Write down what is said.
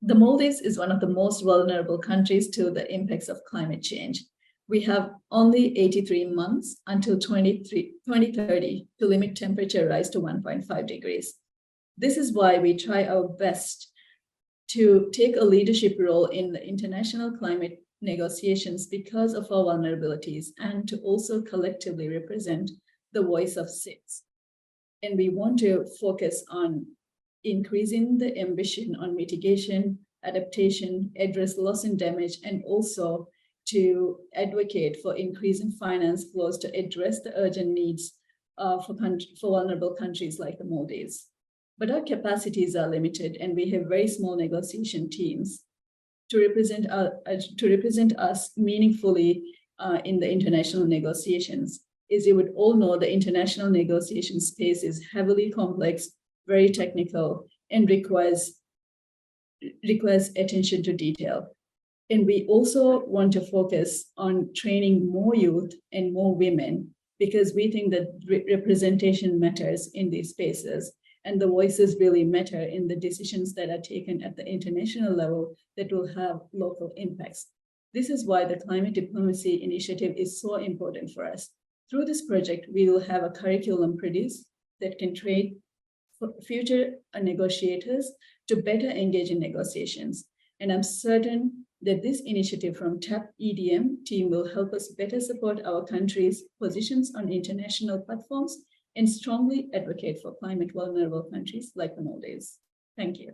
The Maldives is one of the most vulnerable countries to the impacts of climate change. We have only 83 months until 2030 to limit temperature rise to 1.5 degrees. This is why we try our best to take a leadership role in the international climate negotiations because of our vulnerabilities, and to also collectively represent the voice of SIDS. And we want to focus on increasing the ambition on mitigation, adaptation, address loss and damage, and also to advocate for increasing finance flows to address the urgent needs for vulnerable countries like the Maldives. But our capacities are limited, and we have very small negotiation teams to represent us meaningfully in the international negotiations. As you would all know, the international negotiation space is heavily complex, very technical, and requires attention to detail. And we also want to focus on training more youth and more women, because we think that representation matters in these spaces, and the voices really matter in the decisions that are taken at the international level that will have local impacts. This is why the Climate Diplomacy Initiative is so important for us. Through this project, we will have a curriculum produced that can train future negotiators to better engage in negotiations. And I'm certain that this initiative from TAP EDM team will help us better support our country's positions on international platforms and strongly advocate for climate vulnerable countries like the Maldives. Thank you.